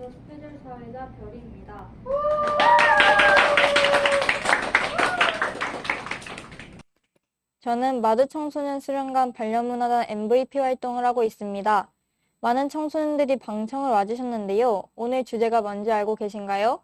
안전처에서 스페셜 사회자 별이입니다. 저는 마드 청소년 수련관 반려문화단 MVP 활동을 하고 있습니다. 많은 청소년들이 방청을 와주셨는데요. 오늘 주제가 뭔지 알고 계신가요?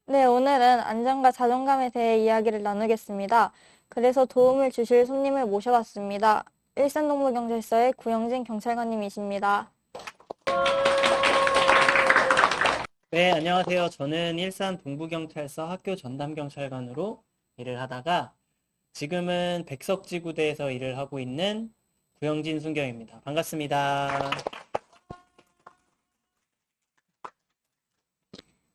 네, 오늘은 안전과 자존감에 대해 이야기를 나누겠습니다. 그래서 도움을 주실 손님을 모셔봤습니다. 일산동부경찰서의 구영진 경찰관님이십니다. 네, 안녕하세요. 저는 일산 동부경찰서 학교 전담경찰관으로 일을 하다가 지금은 백석지구대에서 일을 하고 있는 구영진 순경입니다. 반갑습니다.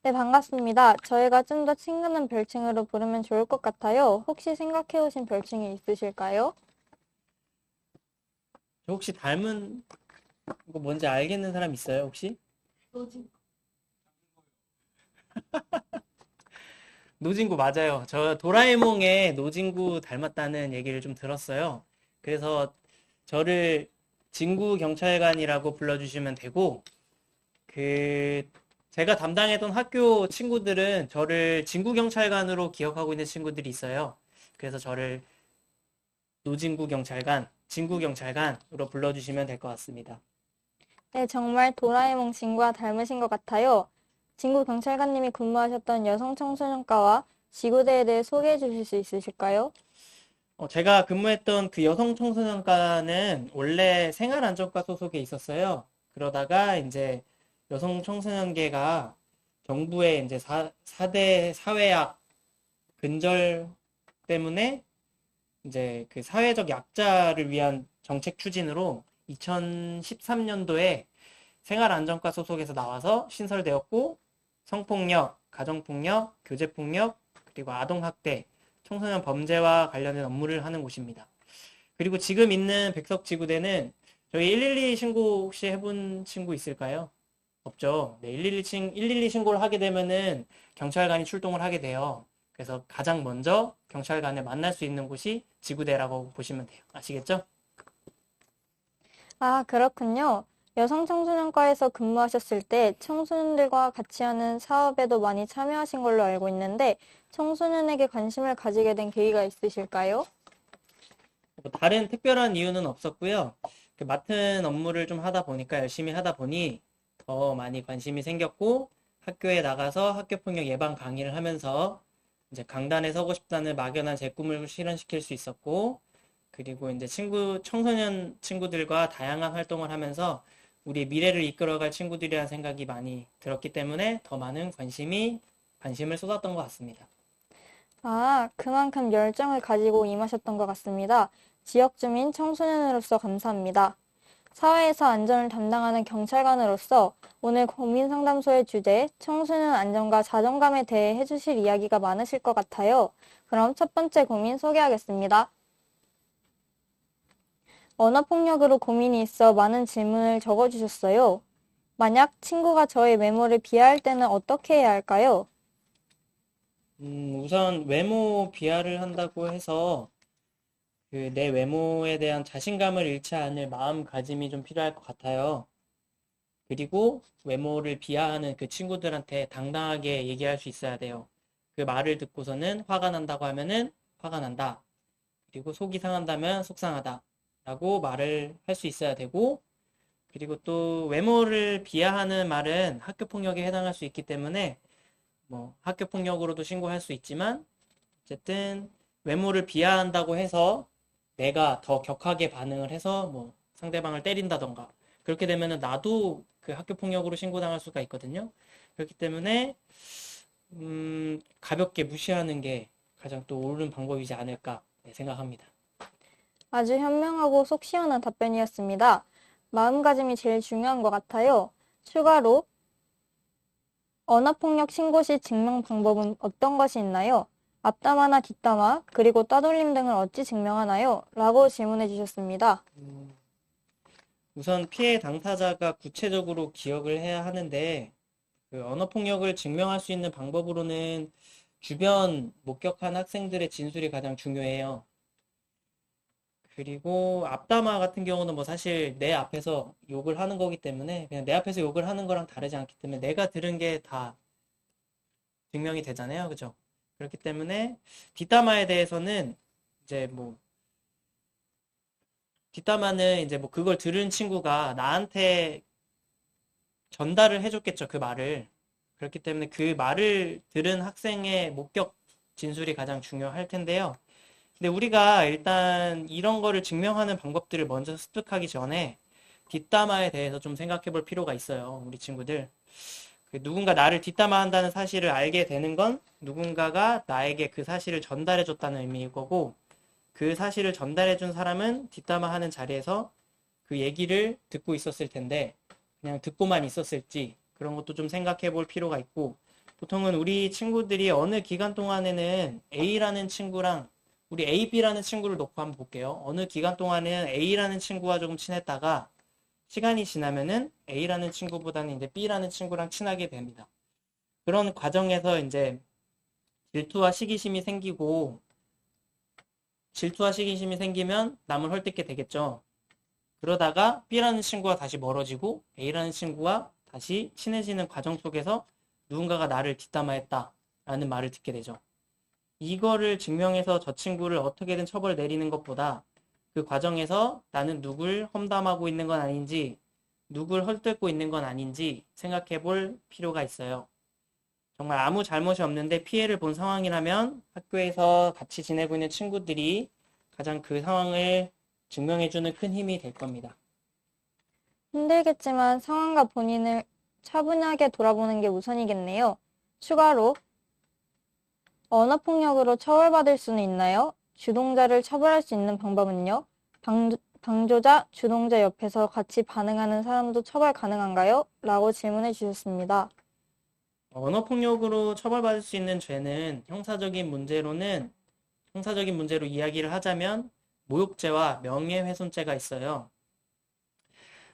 네, 반갑습니다. 저희가 좀 더 친근한 별칭으로 부르면 좋을 것 같아요. 혹시 생각해 오신 별칭이 있으실까요? 저 혹시 닮은 거 뭔지 알겠는 사람 있어요, 혹시? 노진구 맞아요. 저 도라에몽의 노진구 닮았다는 얘기를 좀 들었어요. 그래서 저를 진구 경찰관이라고 불러주시면 되고, 제가 담당했던 학교 친구들은 저를 진구 경찰관으로 기억하고 있는 친구들이 있어요. 그래서 저를 노진구 경찰관, 진구 경찰관으로 불러주시면 될 것 같습니다. 네, 정말 도라에몽 친구와 닮으신 것 같아요. 진구 경찰관님이 근무하셨던 여성청소년과와 지구대에 대해 소개해 주실 수 있으실까요? 제가 근무했던 그 여성 청소년과는 원래 생활안전과 소속에 있었어요. 그러다가 이제 여성 청소년계가 정부의 이제 4대 사회학 근절 때문에 이제 그 사회적 약자를 위한 정책 추진으로 2013년도에 생활안전과 소속에서 나와서 신설되었고, 성폭력, 가정폭력, 교제폭력, 그리고 아동학대, 청소년 범죄와 관련된 업무를 하는 곳입니다. 그리고 지금 있는 백석지구대는 저희 112 신고 혹시 해본 친구 있을까요? 없죠. 네, 112 신고를 하게 되면은 경찰관이 출동을 하게 돼요. 그래서 가장 먼저 경찰관을 만날 수 있는 곳이 지구대라고 보시면 돼요. 아시겠죠? 아, 그렇군요. 여성청소년과에서 근무하셨을 때 청소년들과 같이 하는 사업에도 많이 참여하신 걸로 알고 있는데 청소년에게 관심을 가지게 된 계기가 있으실까요? 뭐 다른 특별한 이유는 없었고요. 맡은 업무를 좀 하다 보니까 열심히 하다 보니 더 많이 관심이 생겼고 학교에 나가서 학교폭력 예방 강의를 하면서 이제 강단에 서고 싶다는 막연한 제 꿈을 실현시킬 수 있었고, 그리고 이제 청소년 친구들과 다양한 활동을 하면서 우리의 미래를 이끌어갈 친구들이라는 생각이 많이 들었기 때문에 더 많은 관심을 쏟았던 것 같습니다. 아, 그만큼 열정을 가지고 임하셨던 것 같습니다. 지역 주민 청소년으로서 감사합니다. 사회에서 안전을 담당하는 경찰관으로서 오늘 고민상담소의 주제 청소년 안전과 자존감에 대해 해주실 이야기가 많으실 것 같아요. 그럼 첫 번째 고민 소개하겠습니다. 언어폭력으로 고민이 있어 많은 질문을 적어주셨어요. 만약 친구가 저의 외모를 비하할 때는 어떻게 해야 할까요? 우선 외모 비하를 한다고 해서 내 외모에 대한 자신감을 잃지 않을 마음가짐이 좀 필요할 것 같아요. 그리고 외모를 비하하는 그 친구들한테 당당하게 얘기할 수 있어야 돼요. 그 말을 듣고서는 화가 난다고 하면은 화가 난다. 그리고 속이 상한다면 속상하다. 라고 말을 할 수 있어야 되고, 그리고 또 외모를 비하하는 말은 학교폭력에 해당할 수 있기 때문에 뭐 학교폭력으로도 신고할 수 있지만, 어쨌든 외모를 비하한다고 해서 내가 더 격하게 반응을 해서 뭐 상대방을 때린다던가 그렇게 되면은 나도 그 학교폭력으로 신고당할 수가 있거든요. 그렇기 때문에 가볍게 무시하는 게 가장 또 옳은 방법이지 않을까 생각합니다. 아주 현명하고 속 시원한 답변이었습니다. 마음가짐이 제일 중요한 것 같아요. 추가로 언어폭력 신고 시 증명 방법은 어떤 것이 있나요? 앞담화나 뒷담화, 그리고 따돌림 등을 어찌 증명하나요? 라고 질문해 주셨습니다. 우선 피해 당사자가 구체적으로 기억을 해야 하는데 그 언어폭력을 증명할 수 있는 방법으로는 주변 목격한 학생들의 진술이 가장 중요해요. 그리고 앞담화 같은 경우는 뭐 사실 내 앞에서 욕을 하는 거기 때문에 그냥 내 앞에서 욕을 하는 거랑 다르지 않기 때문에 내가 들은 게 다 증명이 되잖아요. 그죠? 그렇기 때문에 뒷담화에 대해서는 이제 뭐 뒷담화는 이제 뭐 그걸 들은 친구가 나한테 전달을 해줬겠죠. 그 말을. 그렇기 때문에 그 말을 들은 학생의 목격 진술이 가장 중요할 텐데요. 근데 우리가 일단 이런 거를 증명하는 방법들을 먼저 습득하기 전에 뒷담화에 대해서 좀 생각해 볼 필요가 있어요. 우리 친구들. 누군가 나를 뒷담화한다는 사실을 알게 되는 건 누군가가 나에게 그 사실을 전달해 줬다는 의미일 거고 그 사실을 전달해 준 사람은 뒷담화하는 자리에서 그 얘기를 듣고 있었을 텐데 그냥 듣고만 있었을지 그런 것도 좀 생각해 볼 필요가 있고 보통은 우리 친구들이 어느 기간 동안에는 A라는 친구랑 우리 A, B라는 친구를 놓고 한번 볼게요. 어느 기간 동안은 A라는 친구와 조금 친했다가 시간이 지나면은 A라는 친구보다는 이제 B라는 친구랑 친하게 됩니다. 그런 과정에서 이제 질투와 시기심이 생기고 질투와 시기심이 생기면 남을 헐뜯게 되겠죠. 그러다가 B라는 친구와 다시 멀어지고 A라는 친구와 다시 친해지는 과정 속에서 누군가가 나를 뒷담화했다라는 말을 듣게 되죠. 이거를 증명해서 저 친구를 어떻게든 처벌 내리는 것보다 그 과정에서 나는 누굴 험담하고 있는 건 아닌지 누굴 헐뜯고 있는 건 아닌지 생각해 볼 필요가 있어요. 정말 아무 잘못이 없는데 피해를 본 상황이라면 학교에서 같이 지내고 있는 친구들이 가장 그 상황을 증명해주는 큰 힘이 될 겁니다. 힘들겠지만 상황과 본인을 차분하게 돌아보는 게 우선이겠네요. 추가로 언어폭력으로 처벌받을 수는 있나요? 주동자를 처벌할 수 있는 방법은요? 방조자, 주동자 옆에서 같이 반응하는 사람도 처벌 가능한가요? 라고 질문해 주셨습니다. 언어폭력으로 처벌받을 수 있는 죄는 형사적인 문제로 이야기를 하자면 모욕죄와 명예훼손죄가 있어요.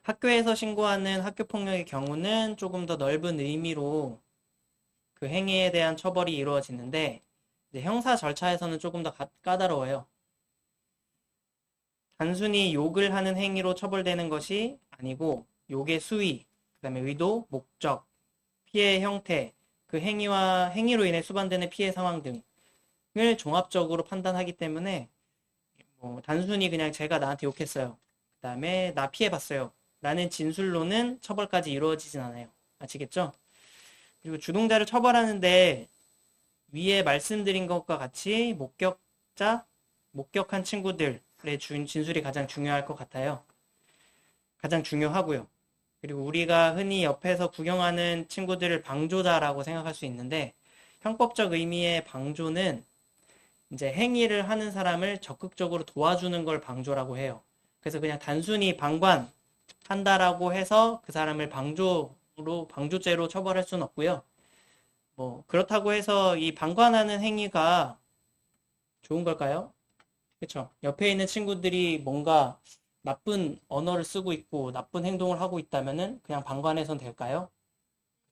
학교에서 신고하는 학교폭력의 경우는 조금 더 넓은 의미로 그 행위에 대한 처벌이 이루어지는데 이제 형사 절차에서는 조금 더 까다로워요. 단순히 욕을 하는 행위로 처벌되는 것이 아니고 욕의 수위, 그다음에 의도, 목적, 피해의 형태, 그 행위로 인해 수반되는 피해 상황 등을 종합적으로 판단하기 때문에 뭐 단순히 그냥 제가 나한테 욕했어요. 그다음에 나 피해봤어요. 라는 진술로는 처벌까지 이루어지진 않아요. 아시겠죠? 그리고 주동자를 처벌하는데 위에 말씀드린 것과 같이 목격한 친구들의 진술이 가장 중요할 것 같아요. 가장 중요하고요. 그리고 우리가 흔히 옆에서 구경하는 친구들을 방조자라고 생각할 수 있는데 형법적 의미의 방조는 이제 행위를 하는 사람을 적극적으로 도와주는 걸 방조라고 해요. 그래서 그냥 단순히 방관한다라고 해서 그 사람을 방조죄로 처벌할 수는 없고요. 뭐 그렇다고 해서 이 방관하는 행위가 좋은 걸까요? 그렇죠. 옆에 있는 친구들이 뭔가 나쁜 언어를 쓰고 있고 나쁜 행동을 하고 있다면은 그냥 방관해선 될까요?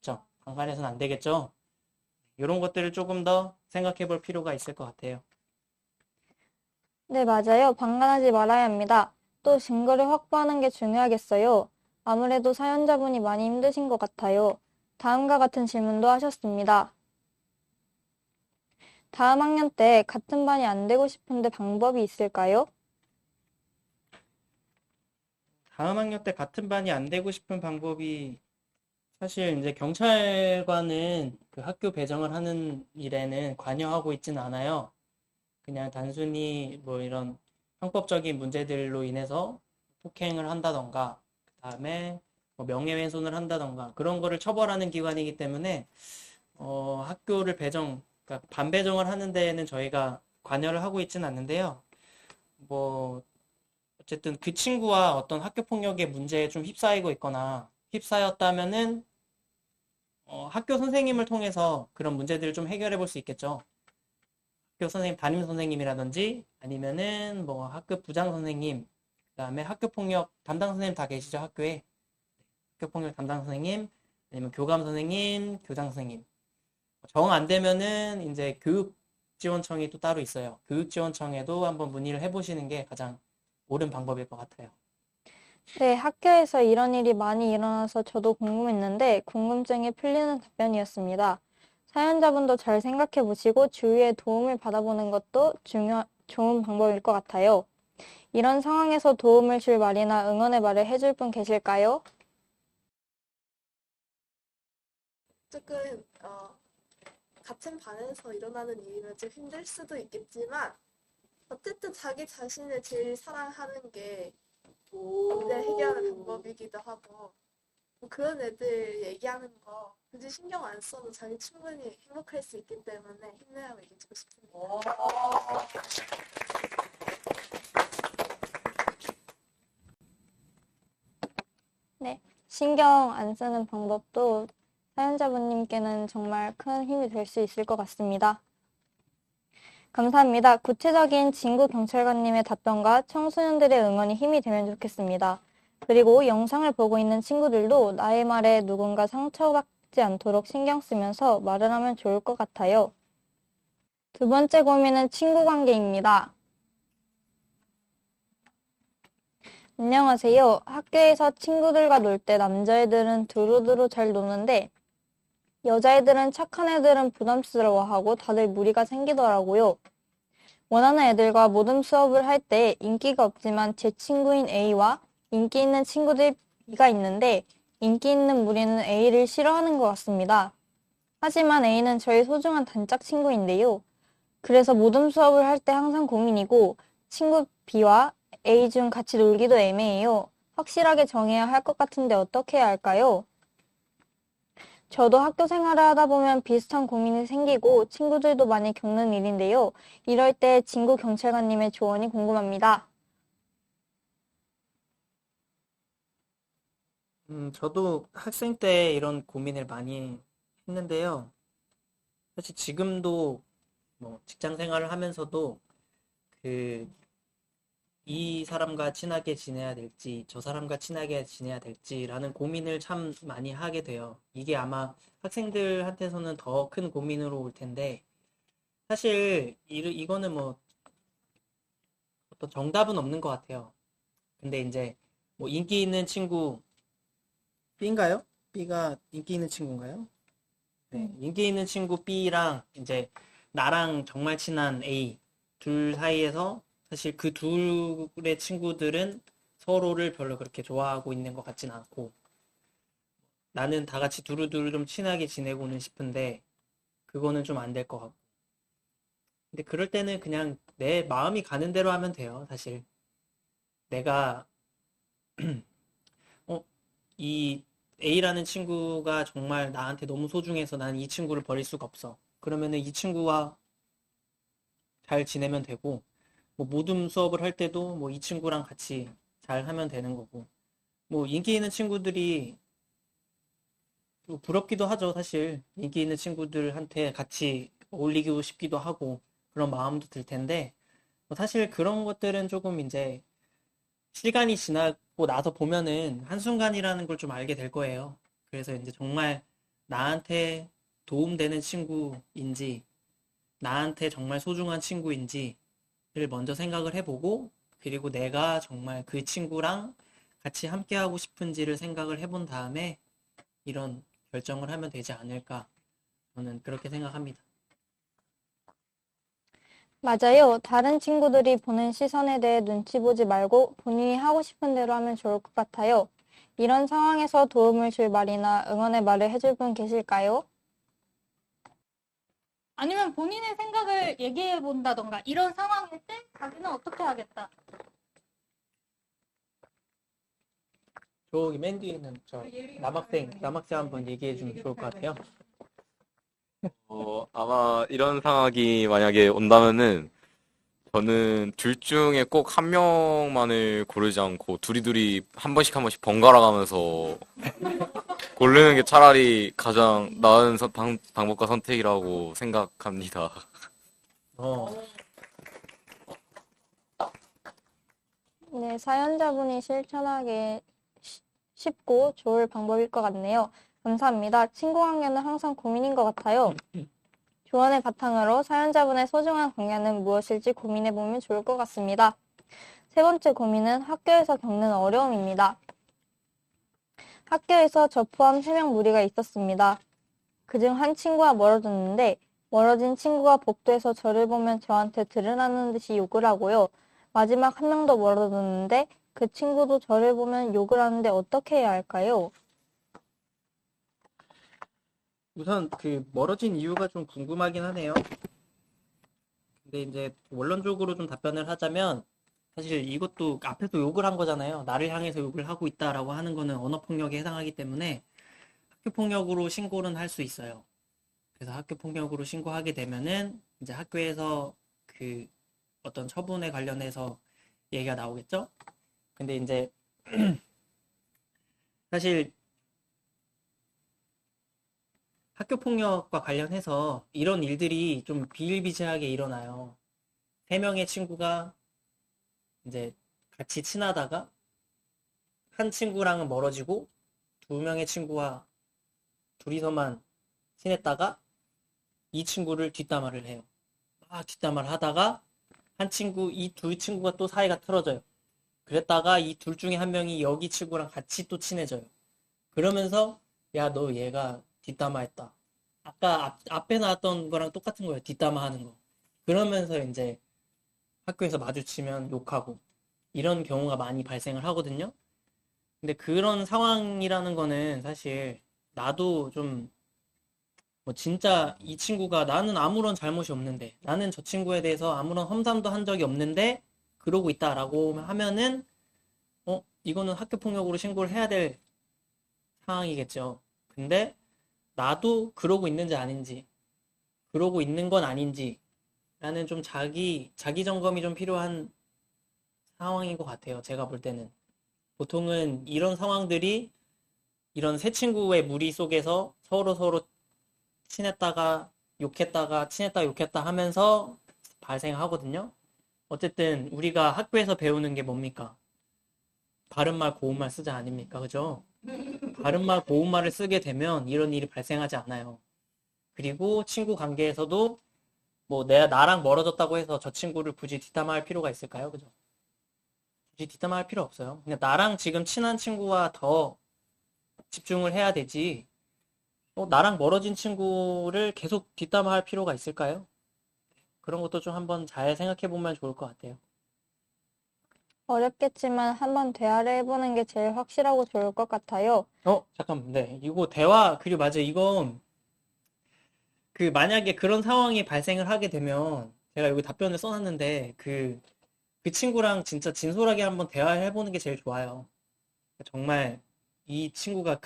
그렇죠. 방관해선 안 되겠죠. 이런 것들을 조금 더 생각해 볼 필요가 있을 것 같아요. 네, 맞아요. 방관하지 말아야 합니다. 또 증거를 확보하는 게 중요하겠어요. 아무래도 사연자분이 많이 힘드신 것 같아요. 다음과 같은 질문도 하셨습니다. 다음 학년 때 같은 반이 안 되고 싶은데 방법이 있을까요? 다음 학년 때 같은 반이 안 되고 싶은 방법이 사실 이제 경찰관은 그 학교 배정을 하는 일에는 관여하고 있지는 않아요. 그냥 단순히 뭐 이런 형법적인 문제들로 인해서 폭행을 한다던가 그다음에 뭐 명예훼손을 한다던가 그런 거를 처벌하는 기관이기 때문에 학교를 그러니까 반배정을 하는 데에는 저희가 관여를 하고 있지는 않는데요. 뭐 어쨌든 그 친구와 어떤 학교 폭력의 문제에 좀 휩싸이고 있거나 휩싸였다면은 학교 선생님을 통해서 그런 문제들을 좀 해결해 볼 수 있겠죠. 학교 선생님, 담임 선생님이라든지 아니면은 뭐 학급 부장 선생님, 그다음에 학교 폭력 담당 선생님 다 계시죠, 학교에. 학교 폭력 담당 선생님, 아니면 교감 선생님, 교장 선생님. 정 안 되면은 이제 교육지원청이 또 따로 있어요. 교육지원청에도 한번 문의를 해보시는 게 가장 옳은 방법일 것 같아요. 네, 학교에서 이런 일이 많이 일어나서 저도 궁금했는데 궁금증이 풀리는 답변이었습니다. 사연자분도 잘 생각해 보시고 주위의 도움을 받아보는 것도 좋은 방법일 것 같아요. 이런 상황에서 도움을 줄 말이나 응원의 말을 해줄 분 계실까요? 조금 같은 반에서 일어나는 일이면 좀 힘들 수도 있겠지만 어쨌든 자기 자신을 제일 사랑하는 게 문제 해결하는 방법이기도 하고 뭐 그런 애들 얘기하는 거 굳이 신경 안 써도 자기 충분히 행복할 수 있기 때문에 힘내라고 얘기해주고 싶습니다. 네, 신경 안 쓰는 방법도 사연자분님께는 정말 큰 힘이 될 수 있을 것 같습니다. 감사합니다. 구체적인 진구 경찰관님의 답변과 청소년들의 응원이 힘이 되면 좋겠습니다. 그리고 영상을 보고 있는 친구들도 나의 말에 누군가 상처받지 않도록 신경 쓰면서 말을 하면 좋을 것 같아요. 두 번째 고민은 친구 관계입니다. 안녕하세요. 학교에서 친구들과 놀 때 남자애들은 두루두루 잘 노는데 여자애들은 착한 애들은 부담스러워하고 다들 무리가 생기더라고요. 원하는 애들과 모든 수업을 할 때 인기가 없지만 제 친구인 A와 인기 있는 친구들 B가 있는데 인기 있는 무리는 A를 싫어하는 것 같습니다. 하지만 A는 저의 소중한 단짝 친구인데요. 그래서 모든 수업을 할 때 항상 고민이고 친구 B와 A 중 같이 놀기도 애매해요. 확실하게 정해야 할 것 같은데 어떻게 해야 할까요? 저도 학교 생활을 하다 보면 비슷한 고민이 생기고 친구들도 많이 겪는 일인데요. 이럴 때 진구 경찰관님의 조언이 궁금합니다. 저도 학생 때 이런 고민을 많이 했는데요. 사실 지금도 뭐 직장 생활을 하면서도 이 사람과 친하게 지내야 될지, 저 사람과 친하게 지내야 될지라는 고민을 참 많이 하게 돼요. 이게 아마 학생들한테서는 더 큰 고민으로 올 텐데, 사실 이거는 뭐 어떤 정답은 없는 것 같아요. 근데 이제 뭐 인기 있는 친구 B인가요? B가 인기 있는 친구인가요? 네, 인기 있는 친구 B랑 이제 나랑 정말 친한 A 둘 사이에서 사실 그 둘의 친구들은 서로를 별로 그렇게 좋아하고 있는 것 같진 않고 나는 다 같이 두루두루 좀 친하게 지내고는 싶은데 그거는 좀 안 될 것 같고 근데 그럴 때는 그냥 내 마음이 가는 대로 하면 돼요, 사실. 내가 어, 이 A라는 친구가 정말 나한테 너무 소중해서 난 이 친구를 버릴 수가 없어. 그러면은 이 친구와 잘 지내면 되고, 뭐 모든 수업을 할 때도 뭐 이 친구랑 같이 잘 하면 되는 거고, 뭐 인기 있는 친구들이 또 부럽기도 하죠, 사실. 인기 있는 친구들한테 같이 어울리고 싶기도 하고, 그런 마음도 들 텐데, 뭐 사실 그런 것들은 조금 이제 시간이 지나고 나서 보면은 한순간이라는 걸 좀 알게 될 거예요. 그래서 이제 정말 나한테 도움되는 친구인지, 나한테 정말 소중한 친구인지를 먼저 생각을 해보고, 그리고 내가 정말 그 친구랑 같이 함께하고 싶은지를 생각을 해본 다음에 이런 결정을 하면 되지 않을까. 저는 그렇게 생각합니다. 맞아요. 다른 친구들이 보는 시선에 대해 눈치 보지 말고 본인이 하고 싶은 대로 하면 좋을 것 같아요. 이런 상황에서 도움을 줄 말이나 응원의 말을 해줄 분 계실까요? 아니면 본인의 생각을 얘기해 본다던가 이런 상황일 때 자기는 어떻게 하겠다. 저기 맨 뒤에 있는 저 남학생 한번 얘기해 주면 좋을 것 같아요. 아마 이런 상황이 만약에 온다면은 저는 둘 중에 꼭 한 명만을 고르지 않고 둘이 한 번씩 번갈아 가면서 고르는 게 차라리 가장 나은 방법과 선택이라고 생각합니다. 어, 네, 사연자분이 실천하기 쉽고 좋을 방법일 것 같네요. 감사합니다. 친구 관계는 항상 고민인 것 같아요. 조언을 바탕으로 사연자분의 소중한 관계는 무엇일지 고민해보면 좋을 것 같습니다. 세 번째 고민은 학교에서 겪는 어려움입니다. 학교에서 저 포함 3명 무리가 있었습니다. 그중 한 친구와 멀어졌는데 멀어진 친구가 복도에서 저를 보면 저한테 들으라는 듯이 욕을 하고요. 마지막 한 명 더 멀어졌는데 그 친구도 저를 보면 욕을 하는데 어떻게 해야 할까요? 우선 그 멀어진 이유가 좀 궁금하긴 하네요. 근데 이제 원론적으로 좀 답변을 하자면 사실 이것도 앞에서 욕을 한 거잖아요. 나를 향해서 욕을 하고 있다라고 하는 거는 언어폭력에 해당하기 때문에 학교폭력으로 신고는 할 수 있어요. 그래서 학교폭력으로 신고하게 되면은 이제 학교에서 그 어떤 처분에 관련해서 얘기가 나오겠죠? 근데 이제 사실 학교폭력과 관련해서 이런 일들이 좀 비일비재하게 일어나요. 3명의 친구가 이제 같이 친하다가 한 친구랑은 멀어지고 2명의 친구와 둘이서만 친했다가 이 친구를 뒷담화를 해요. 뒷담화를 하다가 이 두 친구가 또 사이가 틀어져요. 그랬다가 이 둘 중에 한 명이 여기 친구랑 같이 또 친해져요. 그러면서 야, 너 얘가 뒷담화했다. 아까 앞에 나왔던 거랑 똑같은 거예요. 뒷담화하는 거. 그러면서 이제 학교에서 마주치면 욕하고 이런 경우가 많이 발생을 하거든요. 근데 그런 상황이라는 거는 사실 나도 좀 뭐 진짜 이 친구가 나는 아무런 잘못이 없는데 나는 저 친구에 대해서 아무런 험담도 한 적이 없는데 그러고 있다라고 하면은 이거는 학교폭력으로 신고를 해야 될 상황이겠죠. 근데 나도 그러고 있는지 아닌지 그러고 있는 건 아닌지 라는 좀 자기 점검이 좀 필요한 상황인 것 같아요. 제가 볼 때는. 보통은 이런 상황들이 이런 세 친구의 무리 속에서 서로 친했다가 욕했다가 친했다 욕했다 하면서 발생하거든요. 어쨌든 우리가 학교에서 배우는 게 뭡니까? 바른말 고운말 쓰자 아닙니까? 그죠? 바른말 고운말을 쓰게 되면 이런 일이 발생하지 않아요. 그리고 친구 관계에서도 뭐 나랑 멀어졌다고 해서 저 친구를 굳이 뒷담화할 필요가 있을까요? 그죠? 굳이 뒷담화할 필요 없어요. 그냥 나랑 지금 친한 친구와 더 집중을 해야 되지. 나랑 멀어진 친구를 계속 뒷담화할 필요가 있을까요? 그런 것도 좀 한번 잘 생각해 보면 좋을 것 같아요. 어렵겠지만 한번 대화를 해보는 게 제일 확실하고 좋을 것 같아요. 잠깐만, 네. 이거 그리고 맞아요. 이건, 만약에 그런 상황이 발생을 하게 되면, 제가 여기 답변을 써놨는데, 그 친구랑 진짜 진솔하게 한번 대화를 해보는 게 제일 좋아요. 정말, 그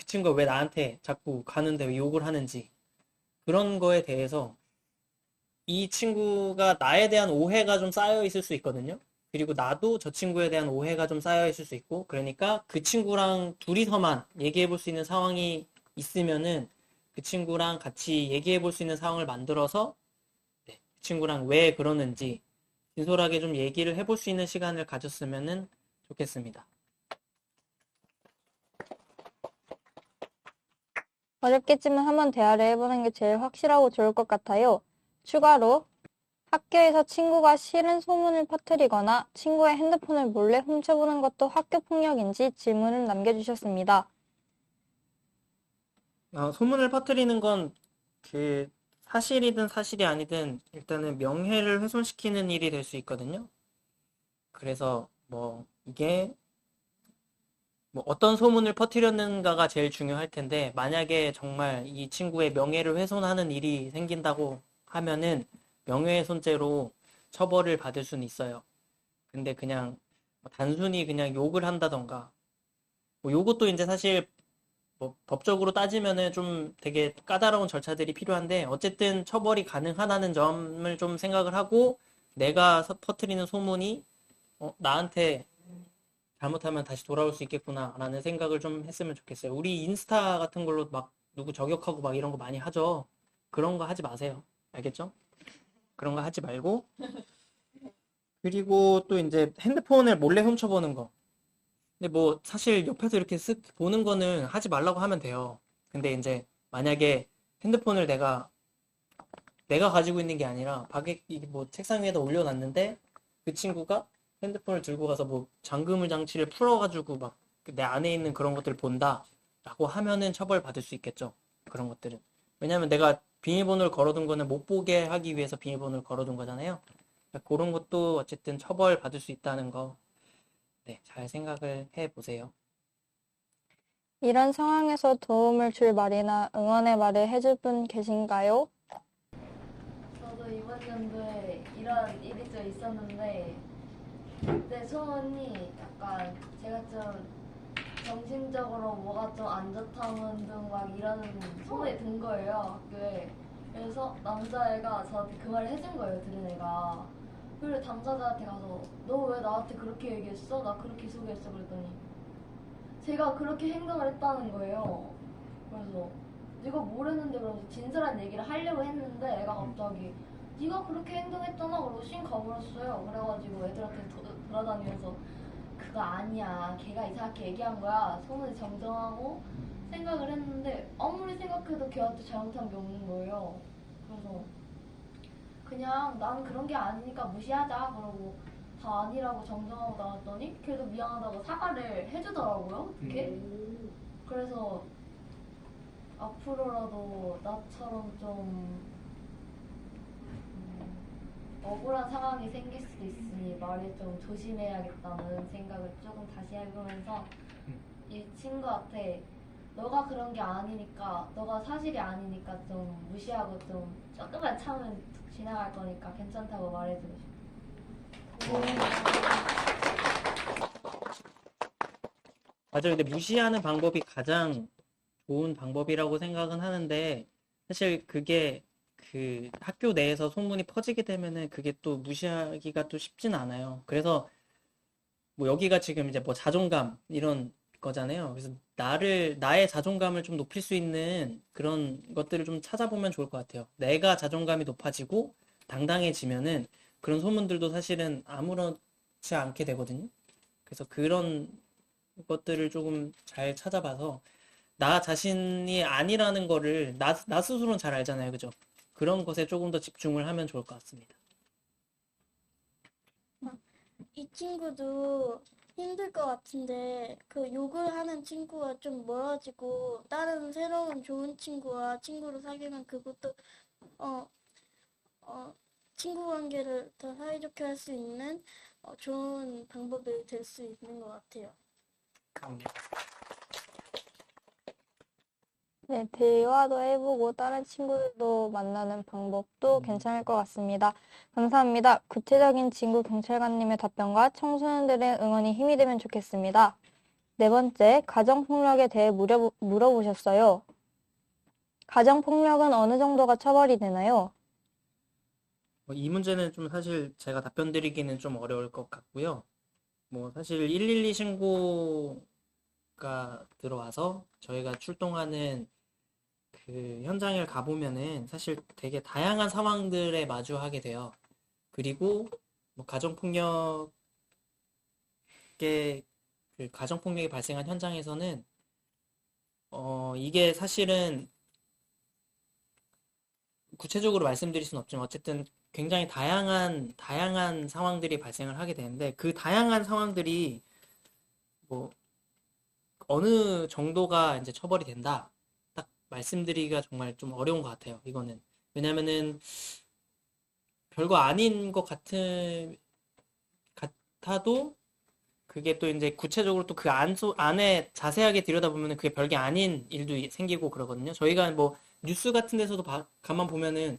친구가 왜 나한테 자꾸 가는데 왜 욕을 하는지, 그런 거에 대해서, 이 친구가 나에 대한 오해가 좀 쌓여 있을 수 있거든요. 그리고 나도 저 친구에 대한 오해가 좀 쌓여 있을 수 있고, 그러니까 그 친구랑 둘이서만 얘기해 볼 수 있는 상황이 있으면은 그 친구랑 같이 얘기해 볼 수 있는 상황을 만들어서 그 친구랑 왜 그러는지 진솔하게 좀 얘기를 해볼 수 있는 시간을 가졌으면은 좋겠습니다. 어렵겠지만 한번 대화를 해보는 게 제일 확실하고 좋을 것 같아요. 추가로 학교에서 친구가 싫은 소문을 퍼뜨리거나 친구의 핸드폰을 몰래 훔쳐보는 것도 학교 폭력인지 질문을 남겨주셨습니다. 소문을 퍼뜨리는 건 사실이든 사실이 아니든 일단은 명예를 훼손시키는 일이 될 수 있거든요. 그래서 이게 어떤 소문을 퍼뜨렸는가가 제일 중요할 텐데 만약에 정말 이 친구의 명예를 훼손하는 일이 생긴다고 하면은 명예훼손죄로 처벌을 받을 수는 있어요. 근데 그냥 단순히 그냥 욕을 한다던가 요것도 이제 사실 법적으로 따지면은 좀 되게 까다로운 절차들이 필요한데 어쨌든 처벌이 가능하다는 점을 좀 생각을 하고 내가 퍼뜨리는 소문이 나한테 잘못하면 다시 돌아올 수 있겠구나 라는 생각을 좀 했으면 좋겠어요. 우리 인스타 같은 걸로 막 누구 저격하고 막 이런 거 많이 하죠. 그런 거 하지 마세요. 알겠죠? 그런 거 하지 말고 그리고 또 이제 핸드폰을 몰래 훔쳐보는 거. 근데 사실 옆에서 이렇게 쓱 보는 거는 하지 말라고 하면 돼요. 근데 이제 만약에 핸드폰을 내가 가지고 있는 게 아니라 이게 책상 위에다 올려놨는데 그 친구가 핸드폰을 들고 가서 뭐 잠금 장치를 풀어가지고 막 내 안에 있는 그런 것들을 본다라고 하면은 처벌받을 수 있겠죠. 그런 것들은. 왜냐면 내가 비밀번호를 걸어둔 거는 못 보게 하기 위해서 비밀번호를 걸어둔 거잖아요. 그러니까 그런 것도 어쨌든 처벌받을 수 있다는 거, 네, 잘 생각을 해보세요. 이런 상황에서 도움을 줄 말이나 응원의 말을 해줄 분 계신가요? 저도 이번 연도에 이런 일이 좀 있었는데 그때 소원이 약간 제가 좀 정신적으로 뭐가 좀 안 좋다는 등 막 이러는 소문이 든 거예요, 학교에. 그래서 남자애가 저한테 그 말을 해준 거예요, 들은 애가. 그리고 당사자한테 가서 너 왜 나한테 그렇게 얘기했어? 나 그렇게 소개했어 그랬더니 제가 그렇게 행동을 했다는 거예요. 그래서 네가 뭘 했는데 그러면서 진솔한 얘기를 하려고 했는데 애가 갑자기 네가 그렇게 행동했잖아 그러고 씩 가버렸어요. 그래가지고 애들한테 돌아다니면서 그거 아니야 걔가 이상하게 얘기한 거야 소문이 정정하고 생각을 했는데 아무리 생각해도 걔한테 잘못한 게 없는 거예요. 그래서 그냥 난 그런 게 아니니까 무시하자 그러고 다 아니라고 정정하고 나왔더니 걔도 미안하다고 사과를 해주더라고요. 어떻게? 그래서 앞으로라도 나처럼 좀 억울한 상황이 생길 수도 있으니 말을 좀 조심해야겠다는 생각을 조금 다시 해보면서 이 친구한테 너가 그런 게 아니니까 너가 사실이 아니니까 좀 무시하고 좀 조금만 참으면 지나갈 거니까 괜찮다고 말해주고 싶어요. 맞아요. 근데 무시하는 방법이 가장 좋은 방법이라고 생각은 하는데 사실 그게 그 학교 내에서 소문이 퍼지게 되면은 그게 또 무시하기가 또 쉽진 않아요. 그래서 뭐 여기가 지금 이제 뭐 자존감 이런 거잖아요. 그래서 나의 자존감을 좀 높일 수 있는 그런 것들을 좀 찾아보면 좋을 것 같아요. 내가 자존감이 높아지고 당당해지면은 그런 소문들도 사실은 아무렇지 않게 되거든요. 그래서 그런 것들을 조금 잘 찾아봐서 나 자신이 아니라는 거를 나 스스로는 잘 알잖아요. 그죠? 그런 것에 조금 더 집중을 하면 좋을 것 같습니다. 이 친구도 힘들 것 같은데 그 욕을 하는 친구와 좀 멀어지고 다른 새로운 좋은 친구와 친구를 사귀면 그것도 어, 친구 관계를 더 사이좋게 할 수 있는 좋은 방법이 될 수 있는 것 같아요. 네, 대화도 해보고 다른 친구들도 만나는 방법도 괜찮을 것 같습니다. 감사합니다. 구체적인 친구 경찰관님의 답변과 청소년들의 응원이 힘이 되면 좋겠습니다. 네 번째, 가정폭력에 대해 물어보셨어요. 가정폭력은 어느 정도가 처벌이 되나요? 이 문제는 좀 사실 제가 답변 드리기는 좀 어려울 것 같고요. 뭐 사실 112 신고가 들어와서 저희가 출동하는 그 현장을 가보면은 사실 되게 다양한 상황들에 마주하게 돼요. 그리고 뭐 가정폭력이 발생한 현장에서는 이게 사실은 구체적으로 말씀드릴 수는 없지만 어쨌든 굉장히 다양한 상황들이 발생을 하게 되는데 그 다양한 상황들이 뭐 어느 정도가 이제 처벌이 된다. 딱 말씀드리기가 정말 좀 어려운 것 같아요. 이거는. 왜냐면은 별거 아닌 것 같아도 그게 또 이제 구체적으로 또 그 안에 자세하게 들여다보면은 그게 별게 아닌 일도 생기고 그러거든요. 저희가 뭐 뉴스 같은 데서도 가만 보면은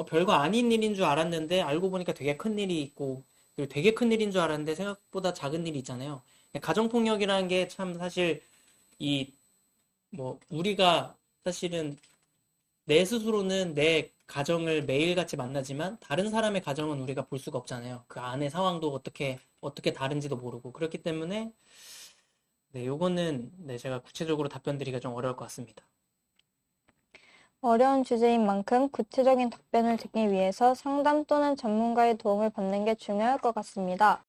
별거 아닌 일인 줄 알았는데 알고 보니까 되게 큰 일이 있고 그리고 되게 큰 일인 줄 알았는데 생각보다 작은 일이 있잖아요. 가정폭력이라는 게 참 사실 우리가 사실은 내 스스로는 내 가정을 매일같이 만나지만 다른 사람의 가정은 우리가 볼 수가 없잖아요. 그 안의 상황도 어떻게 다른지도 모르고 그렇기 때문에 네, 요거는 네, 제가 구체적으로 답변 드리기가 좀 어려울 것 같습니다. 어려운 주제인 만큼 구체적인 답변을 듣기 위해서 상담 또는 전문가의 도움을 받는 게 중요할 것 같습니다.